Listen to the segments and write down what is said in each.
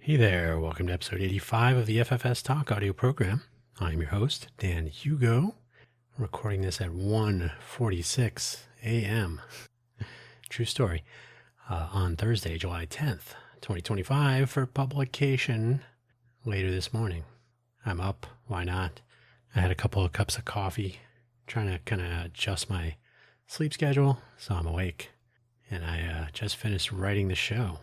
Hey there, welcome to episode 85 of the FFS Talk audio program. I'm your host, Dan Hugo. I'm recording this at 1:46 a.m. True story. On Thursday, July 10th, 2025 for publication later this morning. I'm up, why not? I had a couple of cups of coffee, trying to kind of adjust my sleep schedule, so I'm awake. And I just finished writing the show.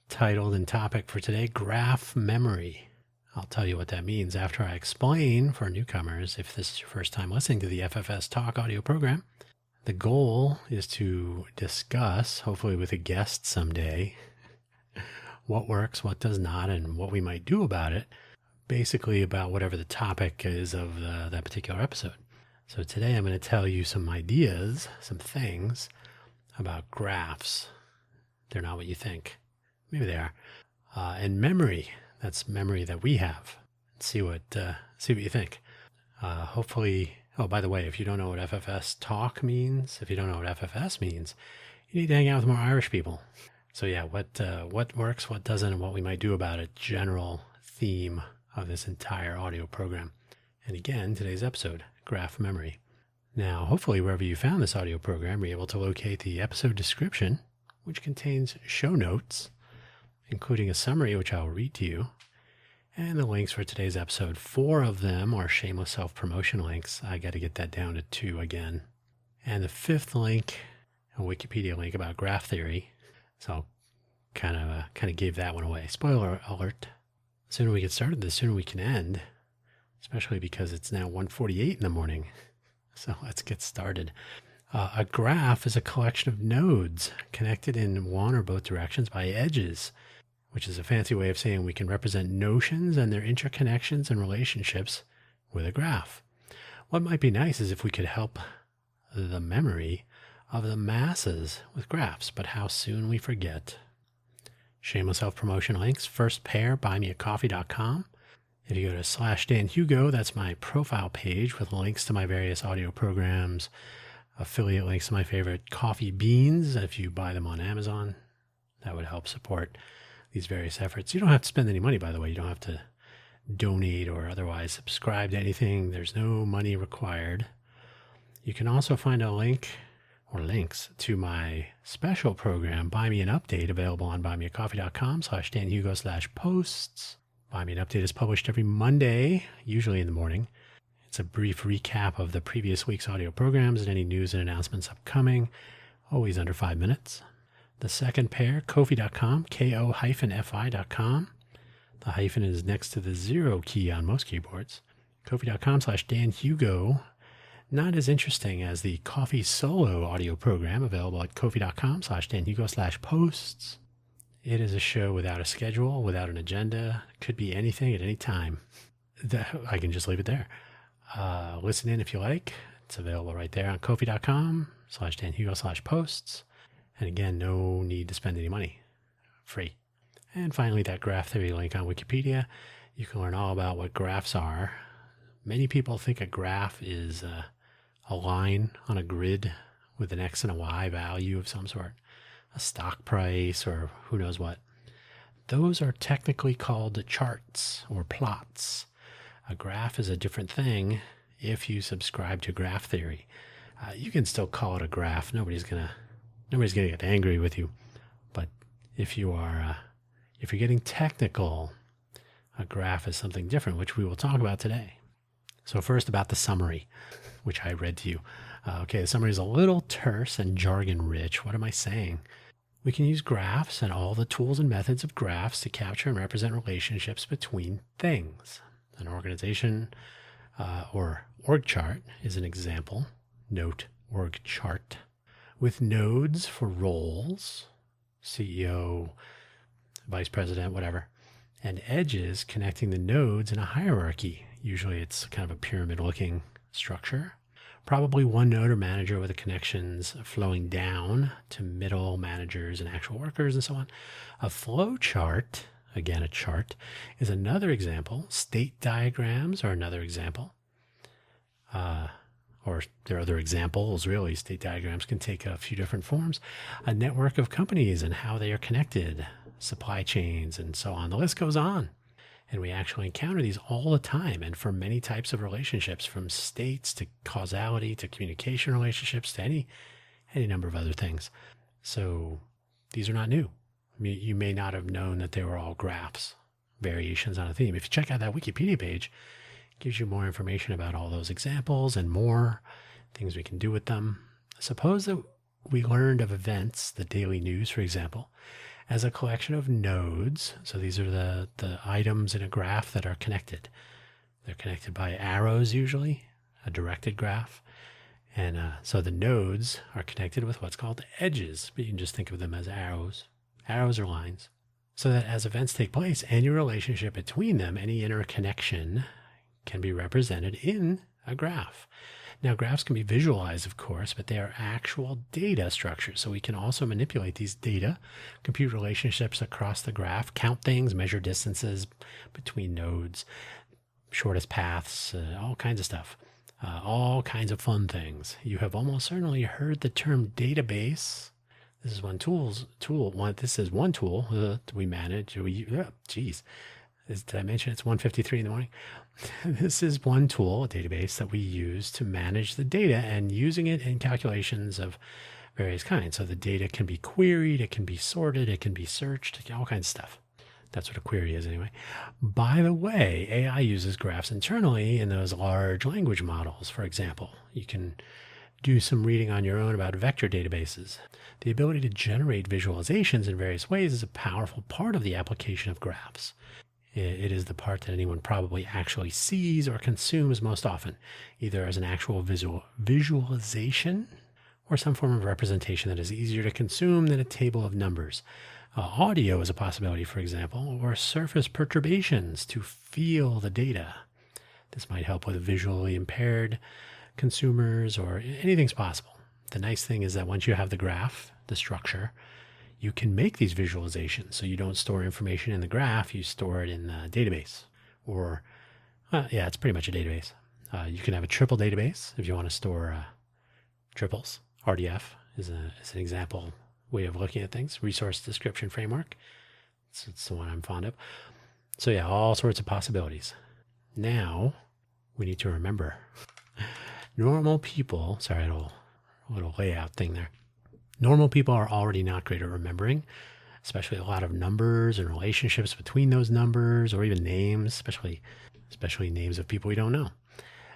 Titled and topic for today, graph memory. I'll tell you what that means after I explain for newcomers if this is your first time listening to the FFS Talk audio program. The goal is to discuss, hopefully with a guest someday, what works, what does not, and what we might do about it, basically about whatever the topic is of that particular episode. So today I'm going to tell you some ideas, some things about graphs. They're not what you think. Maybe they are. And memory, that's memory that we have. See what you think. Hopefully, oh, by the way, if you don't know what FFS talk means, if you don't know what FFS means, you need to hang out with more Irish people. So yeah, what works, what doesn't, and what we might do about it, general theme of this entire audio program. And again, today's episode, graph memory. Now, hopefully, wherever you found this audio program, you're able to locate the episode description, which contains show notes, including a summary, which I'll read to you, and the links for today's episode. 4 of them are shameless self-promotion links. I got to get that down to 2 again. And the 5th link, a Wikipedia link about graph theory. So kind of gave that one away. Spoiler alert. The sooner we get started, the sooner we can end, especially because it's now 1:48 in the morning. So let's get started. A graph is a collection of nodes connected in one or both directions by edges, which is a fancy way of saying we can represent notions and their interconnections and relationships with a graph. What might be nice is if we could help the memory of the masses with graphs, but how soon we forget. Shameless self-promotion links. First pair, buymeacoffee.com. If you go to /DanHugo, that's my profile page with links to my various audio programs, affiliate links to my favorite coffee beans. If you buy them on Amazon, that would help support these various efforts. You don't have to spend any money, by the way. You don't have to donate or otherwise subscribe to anything. There's no money required. You can also find a link or links to my special program, Buy Me an Update, available on buymeacoffee.com/DanHugo/posts. Buy Me an Update is published every Monday, usually in the morning. It's a brief recap of the previous week's audio programs and any news and announcements upcoming, always under 5 minutes. The second pair, Ko-fi.com, ko-fi.com. The hyphen is next to the 0 key on most keyboards. Ko-fi.com/DanHugo. Not as interesting as the Coffee Solo audio program available at ko-fi.com/DanHugo/posts. It is a show without a schedule, without an agenda. Could be anything at any time. I can just leave it there. Listen in if you like. It's available right there on ko-fi.com/DanHugo/posts. And again, no need to spend any money. Free. And finally, that graph theory link on Wikipedia. You can learn all about what graphs are. Many people think a graph is a line on a grid with an X and a Y value of some sort, a stock price, or who knows what. Those are technically called charts or plots. A graph is a different thing if you subscribe to graph theory. You can still call it a graph. Nobody's gonna get angry with you. But if you're getting technical, a graph is something different, which we will talk about today. So first about the summary, which I read to you. The summary is a little terse and jargon rich. What am I saying? We can use graphs and all the tools and methods of graphs to capture and represent relationships between things. An organization or org chart is an example. Note org chart. With nodes for roles, CEO, vice president, whatever, and edges connecting the nodes in a hierarchy. Usually it's kind of a pyramid-looking structure. Probably one node or manager with the connections flowing down to middle managers and actual workers and so on. A flow chart, again a chart, is another example. State diagrams are another example. Or there are other examples, really. State diagrams can take a few different forms. A network of companies and how they are connected supply chains, and so on. The list goes on. And we actually encounter these all the time, and for many types of relationships, from states to causality to communication relationships to any number of other things. So these are not new. I mean, you may not have known that they were all graphs, variations on a theme. If you check out that Wikipedia page, it gives you more information about all those examples and more things we can do with them. Suppose that we learned of events, the daily news, for example, as a collection of nodes. So these are the items in a graph that are connected. They're connected by arrows, usually, a directed graph. And so the nodes are connected with what's called edges, but you can just think of them as arrows. Arrows are lines. So that as events take place, any relationship between them, any interconnection, can be represented in a graph. Now, graphs can be visualized, of course, but they are actual data structures. So we can also manipulate these data, compute relationships across the graph, count things, measure distances between nodes, shortest paths, all kinds of stuff, all kinds of fun things. You have almost certainly heard the term database. This is one tool. This is one tool we manage. Did I mention it's 1:53 in the morning? This is one tool, a database that we use to manage the data and using it in calculations of various kinds. So the data can be queried, it can be sorted, it can be searched, all kinds of stuff. That's what a query is anyway. By the way, AI uses graphs internally in those large language models. For example, you can do some reading on your own about vector databases. The ability to generate visualizations in various ways is a powerful part of the application of graphs. It is the part that anyone probably actually sees or consumes most often, either as an actual visualization or some form of representation that is easier to consume than a table of numbers. Audio is a possibility, for example, or surface perturbations to feel the data. This might help with visually impaired consumers, or anything's possible. The nice thing is that once you have the graph, the structure, you can make these visualizations. So you don't store information in the graph, you store it in the database. Or, it's pretty much a database. You can have a triple database if you want to store triples. RDF is an example way of looking at things. Resource description framework. It's the one I'm fond of. So yeah, all sorts of possibilities. Now, we need to remember. Normal people, sorry, a little layout thing there. Normal people are already not great at remembering, especially a lot of numbers and relationships between those numbers, or even names, especially names of people we don't know.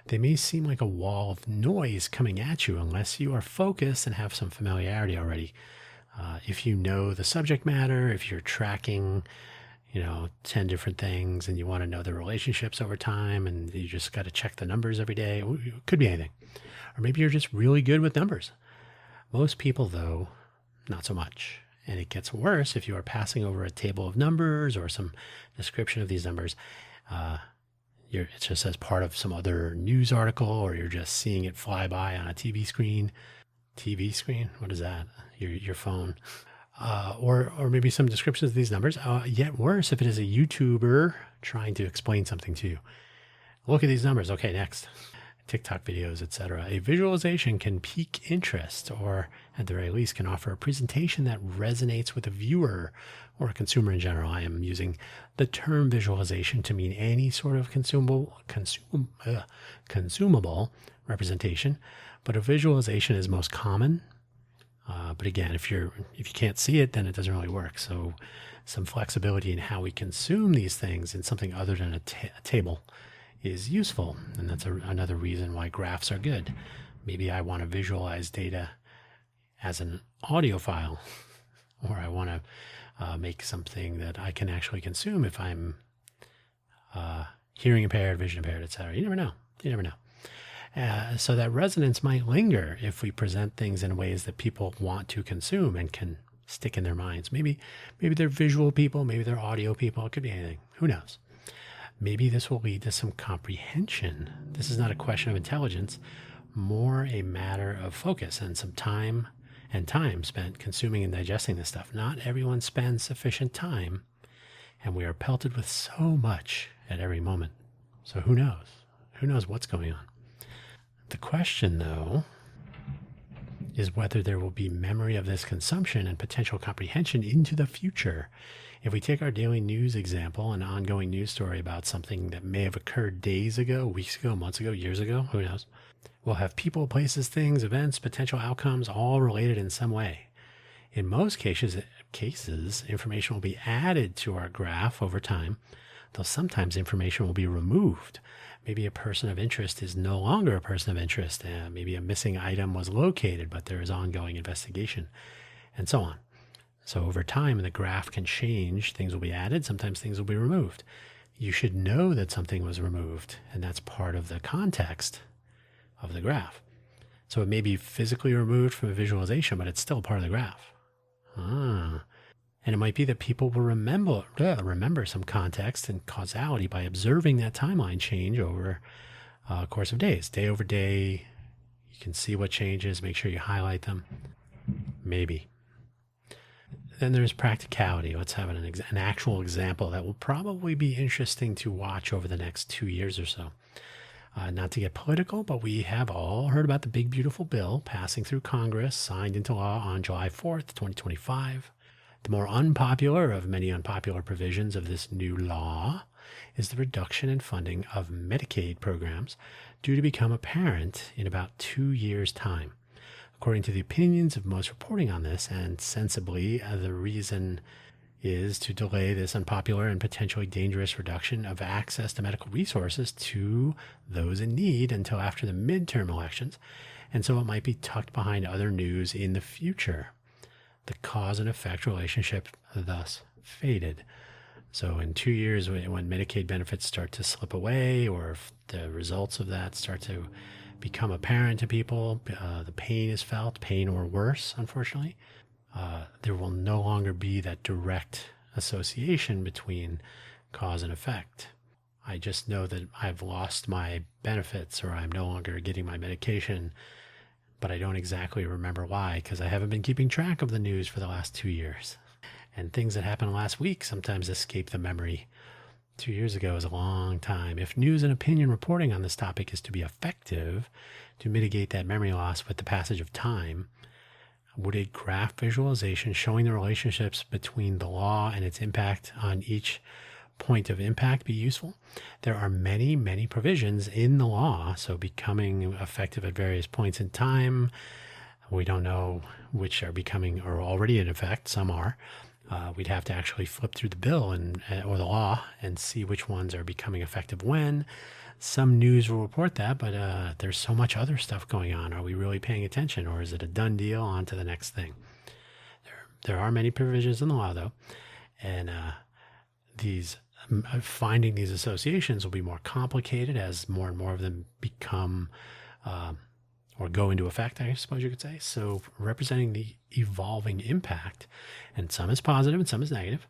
They may seem like a wall of noise coming at you unless you are focused and have some familiarity already. If you know the subject matter, if you're tracking, 10 different things and you want to know the relationships over time and you just got to check the numbers every day, it could be anything. Or maybe you're just really good with numbers. Most people, though, not so much. And it gets worse if you are passing over a table of numbers or some description of these numbers. It's just as part of some other news article, or you're just seeing it fly by on a TV screen. TV screen? What is that? Your phone. Or maybe some descriptions of these numbers. Yet worse if it is a YouTuber trying to explain something to you. Look at these numbers. Okay, next. TikTok videos, etc. A visualization can pique interest, or at the very least can offer a presentation that resonates with a viewer or a consumer in general. I am using the term visualization to mean any sort of consumable representation, but a visualization is most common. But again, if you can't see it, then it doesn't really work. So some flexibility in how we consume these things in something other than a table is useful. And that's another reason why graphs are good. Maybe I want to visualize data as an audio file, or I want to make something that I can actually consume if I'm hearing impaired, vision impaired, etc. You never know. So that resonance might linger if we present things in ways that people want to consume and can stick in their minds. Maybe they're visual people, maybe they're audio people. It could be anything. Who knows? Maybe this will lead to some comprehension. This is not a question of intelligence, more a matter of focus and some time spent consuming and digesting this stuff. Not everyone spends sufficient time, and we are pelted with so much at every moment. So who knows? Who knows what's going on? The question, though, is whether there will be memory of this consumption and potential comprehension into the future. If we take our daily news example, an ongoing news story about something that may have occurred days ago, weeks ago, months ago, years ago, who knows? We'll have people, places, things, events, potential outcomes, all related in some way. In most cases, information will be added to our graph over time, though sometimes information will be removed. Maybe a person of interest is no longer a person of interest. Maybe a missing item was located, but there is ongoing investigation, and so on. So over time, the graph can change. Things will be added. Sometimes things will be removed. You should know that something was removed, and that's part of the context of the graph. So it may be physically removed from a visualization, but it's still part of the graph. And it might be that people will remember some context and causality by observing that timeline change over a course of days. Day over day, you can see what changes, make sure you highlight them. Maybe. Then there's practicality. Let's have an actual example that will probably be interesting to watch over the next 2 years or so. Not to get political, but we have all heard about the big, beautiful bill passing through Congress, signed into law on July 4th, 2025. The more unpopular of many unpopular provisions of this new law is the reduction in funding of Medicaid programs due to become apparent in about 2 years' time. According to the opinions of most reporting on this, and sensibly, the reason is to delay this unpopular and potentially dangerous reduction of access to medical resources to those in need until after the midterm elections, and so it might be tucked behind other news in the future. The cause and effect relationship thus faded. So in 2 years, when Medicaid benefits start to slip away, or if the results of that start to become apparent to people, the pain is felt, pain or worse, unfortunately, there will no longer be that direct association between cause and effect. I just know that I've lost my benefits, or I'm no longer getting my medication, but I don't exactly remember why, because I haven't been keeping track of the news for the last 2 years. And things that happened last week sometimes escape the memory. 2 years ago is a long time. If news and opinion reporting on this topic is to be effective to mitigate that memory loss with the passage of time, would a graph visualization showing the relationships between the law and its impact on each point of impact be useful? There are many, many provisions in the law, so becoming effective at various points in time. We don't know which are becoming or already in effect. Some are. We'd have to actually flip through the bill or the law and see which ones are becoming effective when. Some news will report that, but there's so much other stuff going on. Are we really paying attention, or is it a done deal? On to the next thing. There are many provisions in the law, though, and finding these associations will be more complicated as more and more of them become or go into effect, I suppose you could say. So representing the evolving impact, and some is positive and some is negative,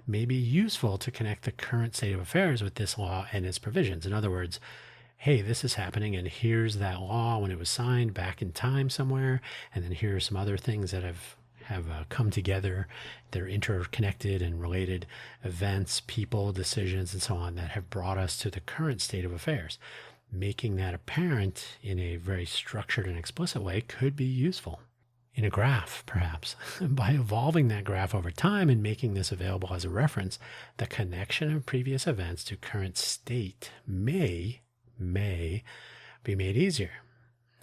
may be useful to connect the current state of affairs with this law and its provisions. In other words, hey, this is happening, and here's that law when it was signed back in time somewhere, and then here are some other things that have come together. They're interconnected and related events, people, decisions, and so on that have brought us to the current state of affairs. Making that apparent in a very structured and explicit way could be useful. In a graph, perhaps. By evolving that graph over time and making this available as a reference, the connection of previous events to current state may be made easier.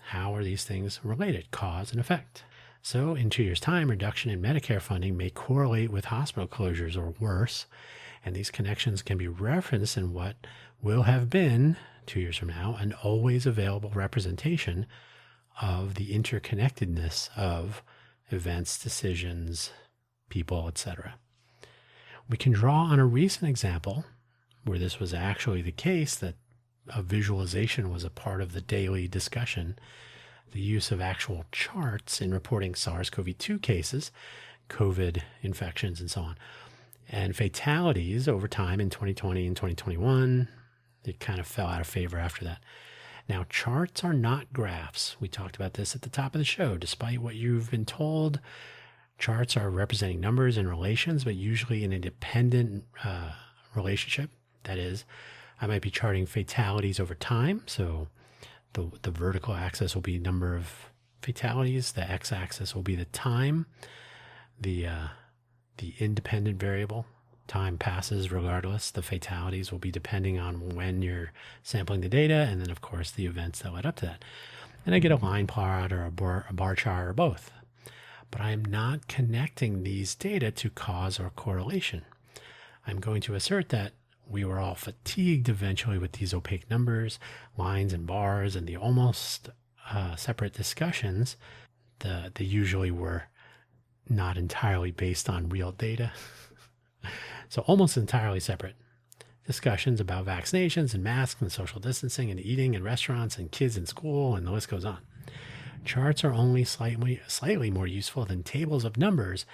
How are these things related? Cause and effect. So in 2 years' time, reduction in Medicare funding may correlate with hospital closures or worse, and these connections can be referenced in what will have been, 2 years from now, an always available representation of the interconnectedness of events, decisions, people, etc. We can draw on a recent example where this was actually the case, that a visualization was a part of the daily discussion, the use of actual charts in reporting SARS-CoV-2 cases, COVID infections, and so on. And fatalities over time in 2020 and 2021, it kind of fell out of favor after that. Now, charts are not graphs. We talked about this at the top of the show. Despite what you've been told, charts are representing numbers and relations, but usually in a dependent relationship. That is, I might be charting fatalities over time. So the vertical axis will be number of fatalities. The x-axis will be the time, the independent variable. Time passes regardless. The fatalities will be depending on when you're sampling the data, and then of course the events that led up to that. And I get a line plot or a bar chart or both. But I am not connecting these data to cause or correlation. I'm going to assert that we were all fatigued eventually with these opaque numbers, lines and bars, and the almost separate discussions. They usually were not entirely based on real data. So almost entirely separate discussions about vaccinations and masks and social distancing and eating and restaurants and kids in school, and the list goes on. Charts are only slightly more useful than tables of numbers.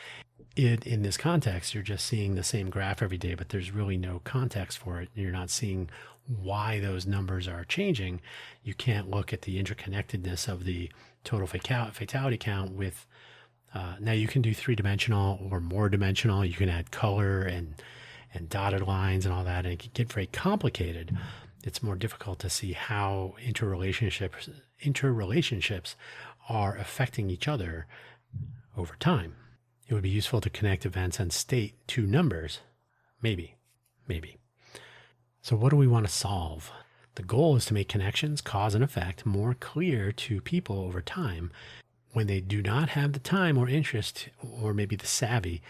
In this context, you're just seeing the same graph every day, but there's really no context for it. You're not seeing why those numbers are changing. You can't look at the interconnectedness of the total fatality count with, now you can do 3-dimensional or more dimensional. You can add color and dotted lines and all that, and it can get very complicated. It's more difficult to see how interrelationships are affecting each other over time. It would be useful to connect events and state to numbers. Maybe. So what do we want to solve? The goal is to make connections, cause and effect, more clear to people over time. When they do not have the time or interest, or maybe the savvy,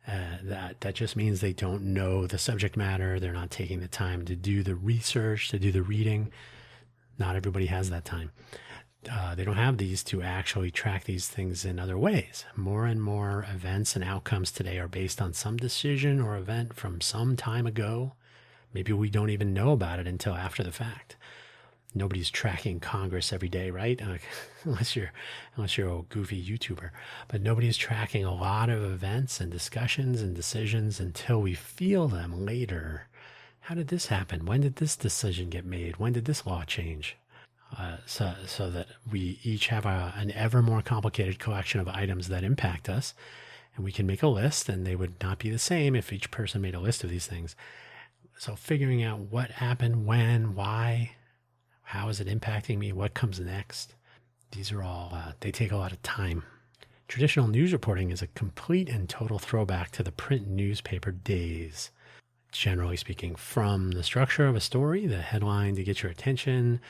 that just means they don't know the subject matter. They're not taking the time to do the research, to do the reading. Not everybody has that time. They don't have these to actually track these things in other ways. More and more events and outcomes today are based on some decision or event from some time ago. Maybe we don't even know about it until after the fact. Nobody's tracking Congress every day, right? Unless you're a goofy YouTuber. But nobody's tracking a lot of events and discussions and decisions until we feel them later. How did this happen? When did this decision get made? When did this law change? So that we each have an ever more complicated collection of items that impact us, and we can make a list, and they would not be the same if each person made a list of these things. So figuring out what happened, when, why, how is it impacting me, what comes next, these are all, they take a lot of time. Traditional news reporting is a complete and total throwback to the print newspaper days. Generally speaking, from the structure of a story, the headline to get your attention.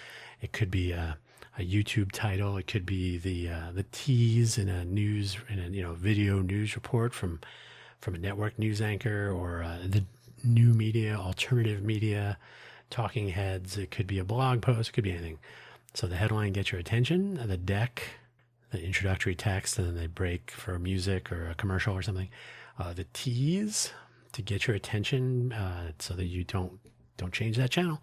It could be a YouTube title. It could be the tease in a video news report from a network news anchor, or the new media, alternative media, talking heads. It could be a blog post. It could be anything. So the headline gets your attention, the deck, the introductory text, and then they break for music or a commercial or something. The tease to get your attention, so that you don't change that channel,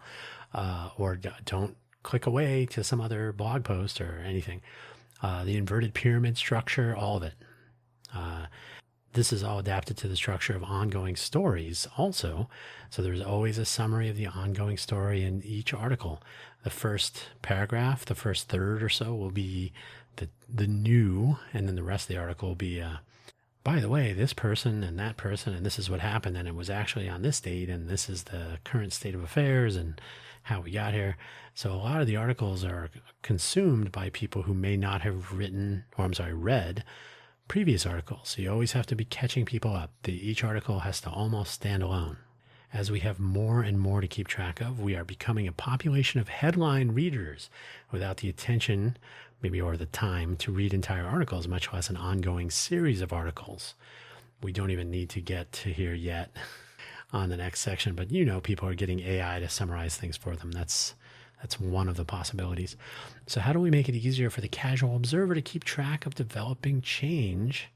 or don't click away to some other blog post or anything. The inverted pyramid structure, all of it. This is all adapted to the structure of ongoing stories also. So there's always a summary of the ongoing story in each article. The first paragraph, the first third or so will be the new, and then the rest of the article will be, by the way, this person and that person, and this is what happened, and it was actually on this date, and this is the current state of affairs and how we got here. So a lot of the articles are consumed by people who may not have read previous articles. So you always have to be catching people up. Each article has to almost stand alone. As we have more and more to keep track of, we are becoming a population of headline readers without the attention, maybe, or the time to read entire articles, much less an ongoing series of articles. We don't even need to get to here yet on the next section, but people are getting AI to summarize things for them. That's one of the possibilities. So how do we make it easier for the casual observer to keep track of developing change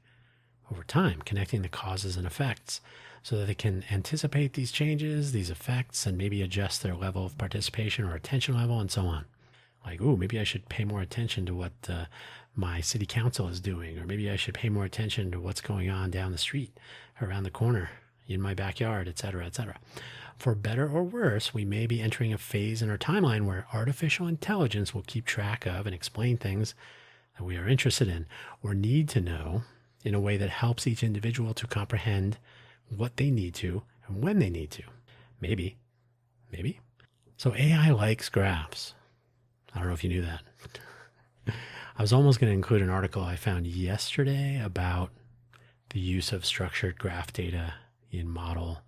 over time, connecting the causes and effects, so that they can anticipate these changes, these effects, and maybe adjust their level of participation or attention level and so on? Like, maybe I should pay more attention to what my city council is doing, or maybe I should pay more attention to what's going on down the street, around the corner, in my backyard, etc., etc. For better or worse, we may be entering a phase in our timeline where artificial intelligence will keep track of and explain things that we are interested in or need to know in a way that helps each individual to comprehend what they need to and when they need to. Maybe. So AI likes graphs. I don't know if you knew that. I was almost going to include an article I found yesterday about the use of structured graph data in model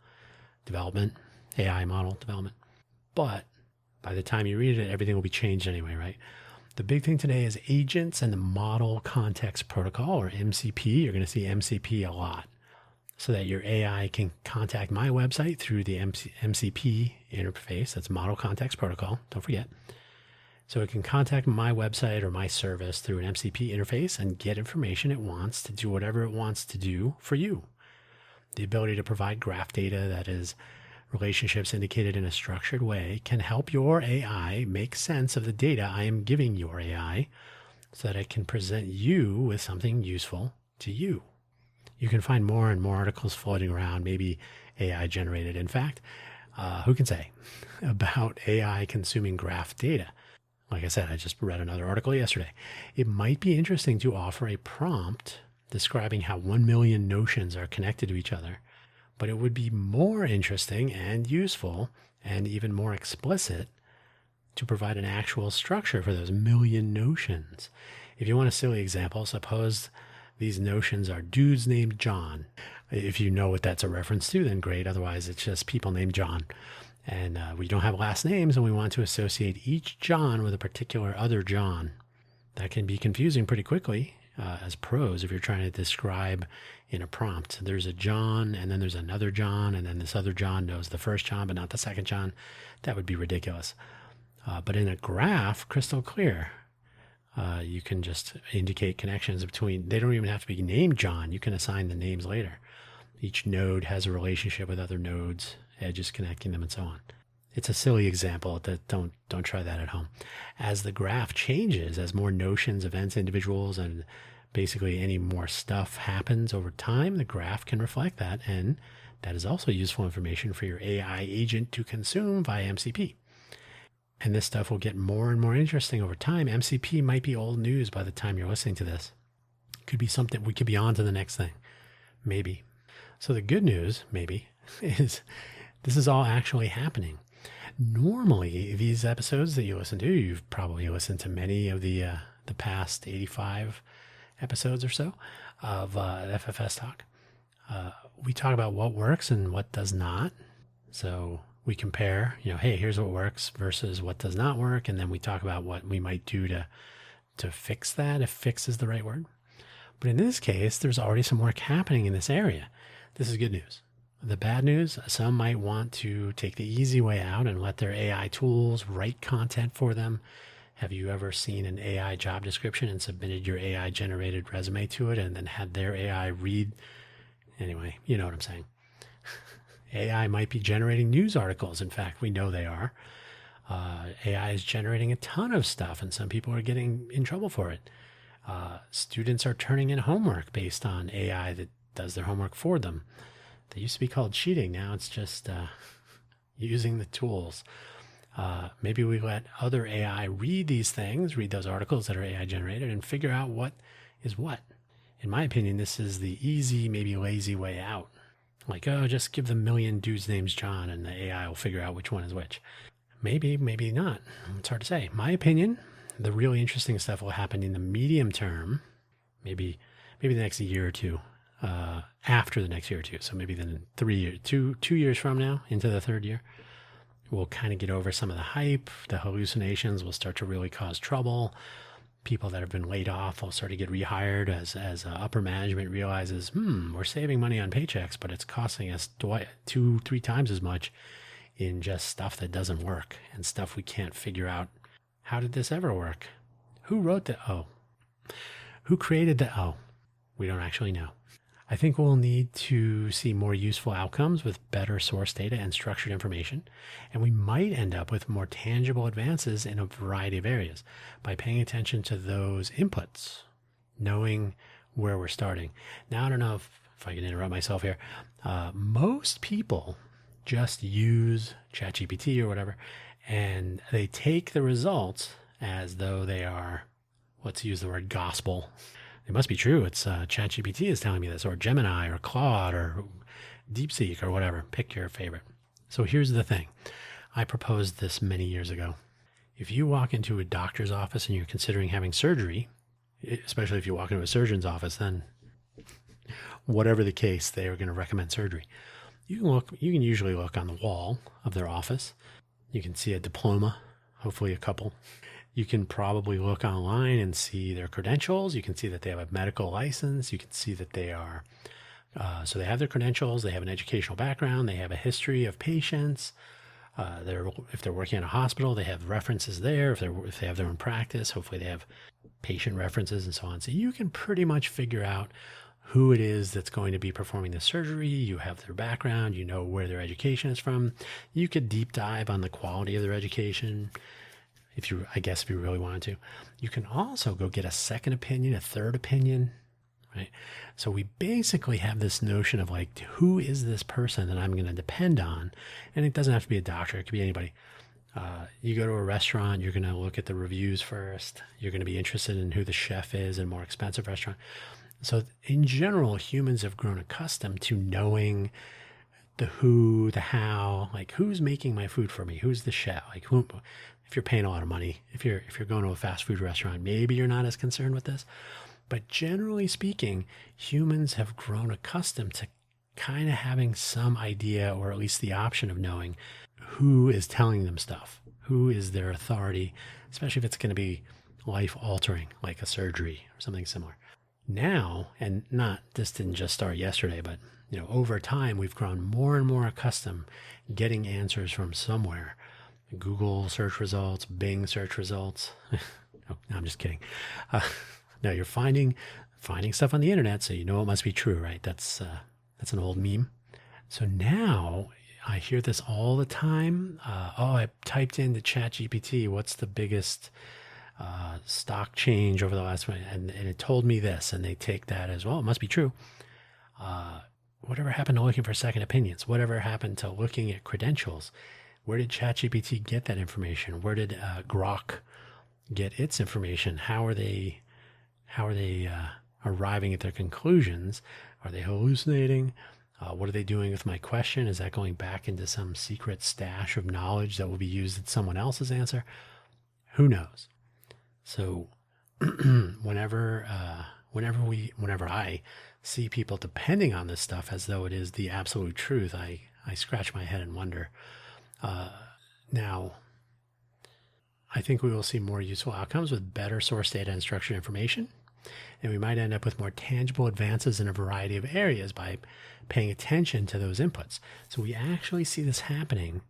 development, AI model development. But by the time you read it, everything will be changed anyway, right? The big thing today is agents and the Model Context Protocol, or MCP. You're going to see MCP a lot, so that your AI can contact my website through the MCP interface. That's Model Context Protocol. Don't forget. So it can contact my website or my service through an MCP interface and get information it wants to do whatever it wants to do for you. The ability to provide graph data that is relationships indicated in a structured way can help your AI make sense of the data I am giving your AI so that it can present you with something useful to you. You can find more and more articles floating around, maybe AI generated. In fact, who can say, about AI consuming graph data. Like I said, I just read another article yesterday. It might be interesting to offer a prompt describing how 1 million notions are connected to each other, but it would be more interesting and useful and even more explicit to provide an actual structure for those million notions. If you want a silly example, suppose these notions are dudes named John. If you know what that's a reference to, then great. Otherwise, it's just people named John. And we don't have last names, and we want to associate each John with a particular other John. That can be confusing pretty quickly as prose if you're trying to describe in a prompt. There's a John, and then there's another John, and then this other John knows the first John, but not the second John. That would be ridiculous. But in a graph, crystal clear. You can just indicate connections between, they don't even have to be named John. You can assign the names later. Each node has a relationship with other nodes, edges connecting them, and so on. It's a silly example. That don't try that at home. As the graph changes, as more notions, events, individuals, and basically any more stuff happens over time, the graph can reflect that, and that is also useful information for your AI agent to consume via MCP. And this stuff will get more and more interesting over time. MCP might be old news by the time you're listening to this. Could be something we could be on to the next thing. Maybe. So the good news, maybe, is this is all actually happening. Normally, these episodes that you listen to, you've probably listened to many of the past 85 episodes or so of FFS Talk. We talk about what works and what does not. So we compare, hey, here's what works versus what does not work. And then we talk about what we might do to fix that, if fix is the right word. But in this case, there's already some work happening in this area. This is good news. The bad news, some might want to take the easy way out and let their AI tools write content for them. Have you ever seen an AI job description and submitted your AI generated resume to it and then had their AI read? Anyway, you know what I'm saying. AI might be generating news articles. In fact, we know they are. AI is generating a ton of stuff, and some people are getting in trouble for it. Students are turning in homework based on AI that does their homework for them. They used to be called cheating. Now it's just using the tools. Maybe we let other AI read these things, read those articles that are AI generated, and figure out what is what. In my opinion, this is the easy, maybe lazy way out. Like, just give them a million dudes names John and the AI will figure out which one is which. Maybe, maybe not. It's hard to say. My opinion, the really interesting stuff will happen in the medium term, maybe the next year or two, after the next year or two. So maybe then 3 years, two years from now, into the third year, we'll kind of get over some of the hype. The hallucinations will start to really cause trouble. People that have been laid off will start to get rehired as upper management realizes, we're saving money on paychecks, but it's costing us 2-3 times as much in just stuff that doesn't work and stuff we can't figure out. How did this ever work? Who wrote the O? Who created the O? We don't actually know. I think we'll need to see more useful outcomes with better source data and structured information, and we might end up with more tangible advances in a variety of areas by paying attention to those inputs, knowing where we're starting. Now, I don't know if I can interrupt myself here. Most people just use ChatGPT or whatever, and they take the results as though they are, let's use the word gospel. It must be true. It's ChatGPT is telling me this, or Gemini, or Claude, or DeepSeek, or whatever. Pick your favorite. So here's the thing. I proposed this many years ago. If you walk into a doctor's office and you're considering having surgery, especially if you walk into a surgeon's office, then whatever the case, they are going to recommend surgery. You can usually look on the wall of their office. You can see a diploma, hopefully a couple. You can probably look online and see their credentials. You can see that they have a medical license. You can see that they are, so they have their credentials, they have an educational background, they have a history of patients. If they're working in a hospital, they have references there. If they have their own practice, hopefully they have patient references and so on. So you can pretty much figure out who it is that's going to be performing the surgery. You have their background, you know where their education is from. You could deep dive on the quality of their education if you really wanted to. You can also go get a second opinion, a third opinion, right? So we basically have this notion of like, who is this person that I'm going to depend on? And it doesn't have to be a doctor. It could be anybody. You go to a restaurant, you're going to look at the reviews first. You're going to be interested in who the chef is in a more expensive restaurant. So in general, humans have grown accustomed to knowing the who, the how, like who's making my food for me? Who's the chef? Like who, if you're paying a lot of money, if you're going to a fast food restaurant, maybe you're not as concerned with this. But generally speaking, humans have grown accustomed to kind of having some idea, or at least the option of knowing who is telling them stuff, who is their authority, especially if it's going to be life altering, like a surgery or something similar. Now, and this didn't just start yesterday, but over time, we've grown more and more accustomed getting answers from somewhere. Google search results, Bing search results. No, I'm just kidding. No, you're finding stuff on the internet, so you know it must be true, right? That's an old meme. So now I hear this all the time. I typed into ChatGPT, what's the biggest stock change over the last one, and it told me this, and they take that as well. It must be true. Whatever happened to looking for second opinions? Whatever happened to looking at credentials? Where did ChatGPT get that information? Where did Grok get its information? How are they arriving at their conclusions? Are they hallucinating? What are they doing with my question? Is that going back into some secret stash of knowledge that will be used at someone else's answer? Who knows? So whenever I see people depending on this stuff as though it is the absolute truth, I scratch my head and wonder. Now, I think we will see more useful outcomes with better source data and structured information, and we might end up with more tangible advances in a variety of areas by paying attention to those inputs. So we actually see this happening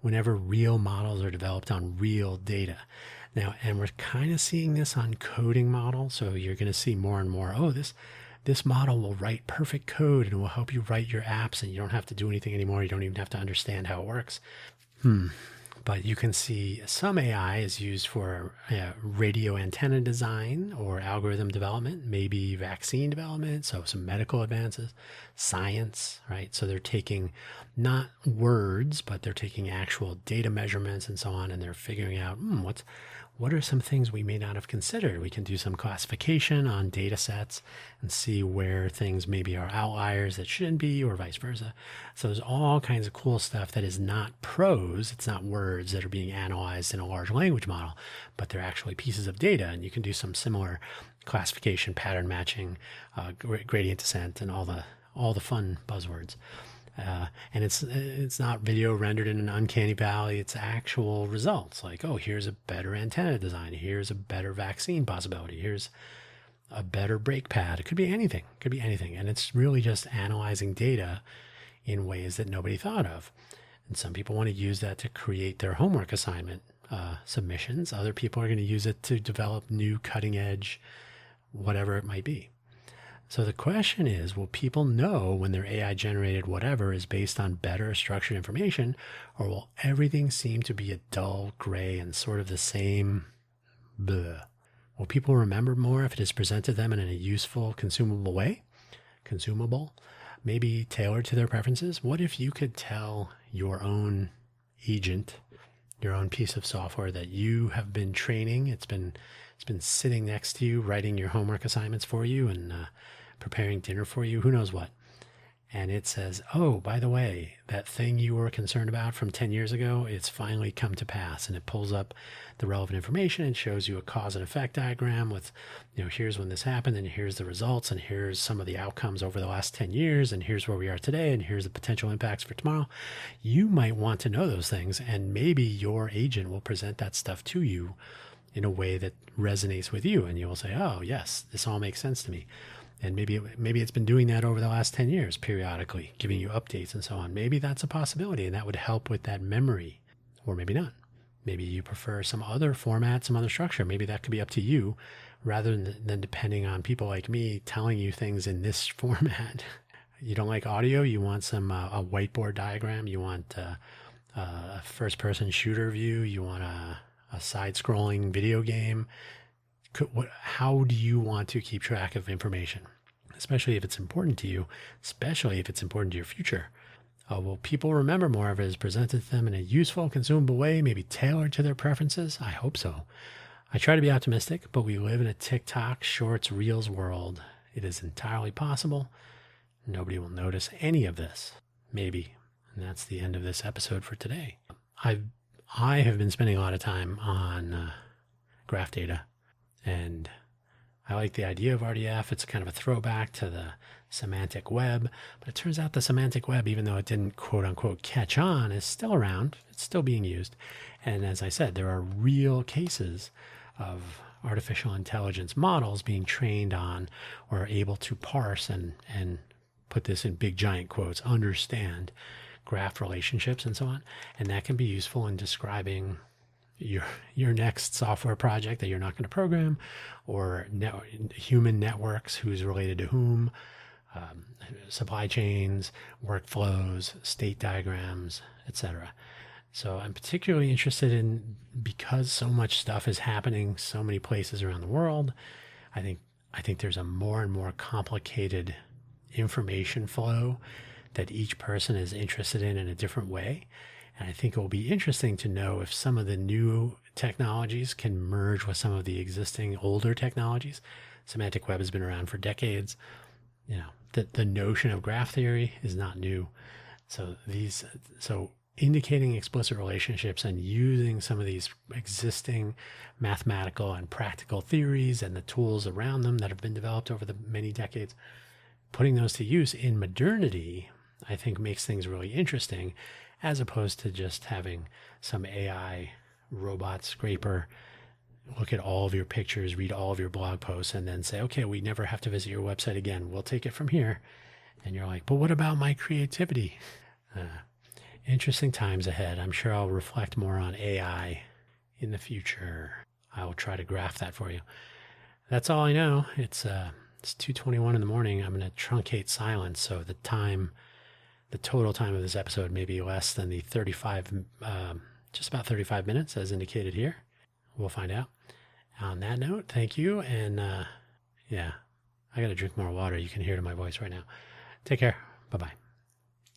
whenever real models are developed on real data. Now, and we're kind of seeing this on coding models. So you're going to see more and more, this model will write perfect code and will help you write your apps, and you don't have to do anything anymore. You don't even have to understand how it works. But you can see some AI is used for radio antenna design or algorithm development, maybe vaccine development, so some medical advances, science, right? So they're taking not words, but they're taking actual data measurements and so on, and they're figuring out what are some things we may not have considered. We can do some classification on data sets and see where things maybe are outliers that shouldn't be, or vice versa. So there's all kinds of cool stuff that is not prose. It's not words that are being analyzed in a large language model, but they're actually pieces of data. And you can do some similar classification, pattern matching, gradient descent, and all the fun buzzwords. And it's not video rendered in an uncanny valley. It's actual results like, here's a better antenna design. Here's a better vaccine possibility. Here's a better brake pad. It could be anything. And it's really just analyzing data in ways that nobody thought of. And some people want to use that to create their homework assignment submissions. Other people are going to use it to develop new cutting edge, whatever it might be. So the question is, will people know when their AI generated whatever is based on better structured information, or will everything seem to be a dull gray and sort of the same blah? Will people remember more if it is presented to them in a useful, consumable way? Consumable? Maybe tailored to their preferences? What if you could tell your own agent, your own piece of software that you have been training, it's been sitting next to you, writing your homework assignments for you and preparing dinner for you, who knows what. and it says, oh, by the way, that thing you were concerned about from 10 years ago, it's finally come to pass. And it pulls up the relevant information and shows you a cause and effect diagram with, here's when this happened, and here's the results, and here's some of the outcomes over the last 10 years, and here's where we are today, and here's the potential impacts for tomorrow. You might want to know those things, and maybe your agent will present that stuff to you in a way that resonates with you, and you will say, oh, yes, this all makes sense to me. And maybe it's been doing that over the last 10 years, periodically, giving you updates and so on. Maybe that's a possibility, and that would help with that memory, or maybe not. Maybe you prefer some other format, some other structure. Maybe that could be up to you, rather than depending on people like me telling you things in this format. You don't like audio? You want some a whiteboard diagram? You want a first-person shooter view? You want a side-scrolling video game? How do you want to keep track of information, especially if it's important to you, especially if it's important to your future? Will people remember more if it is presented to them in a useful, consumable way, maybe tailored to their preferences? I hope so. I try to be optimistic, but we live in a TikTok, Shorts, Reels world. It is entirely possible nobody will notice any of this. Maybe. And that's the end of this episode for today. I have been spending a lot of time on graph data. And I like the idea of RDF. It's kind of a throwback to the semantic web. But it turns out the semantic web, even though it didn't quote unquote catch on, is still around. It's still being used. And as I said, there are real cases of artificial intelligence models being trained on or able to parse and put this in big giant quotes, understand graph relationships and so on. And that can be useful in describing your next software project that you're not going to program, or human networks, who's related to whom, supply chains, workflows, state diagrams, etc. So I'm particularly interested in, because so much stuff is happening so many places around the world, I think there's a more and more complicated information flow that each person is interested in a different way. And I think it will be interesting to know if some of the new technologies can merge with some of the existing older technologies. Semantic web has been around for decades. The notion of graph theory is not new. So indicating explicit relationships and using some of these existing mathematical and practical theories and the tools around them that have been developed over the many decades, putting those to use in modernity, I think makes things really interesting, as opposed to just having some AI robot scraper look at all of your pictures, read all of your blog posts, and then say, okay, we never have to visit your website again. We'll take it from here. And you're like, but what about my creativity? Interesting times ahead. I'm sure I'll reflect more on AI in the future. I will try to graph that for you. That's all I know. It's 2:21 in the morning. I'm going to truncate silence, so the total time of this episode may be less than the 35, just about 35 minutes as indicated here. We'll find out. On that note, thank you. And I got to drink more water. You can hear it in my voice right now. Take care. Bye-bye.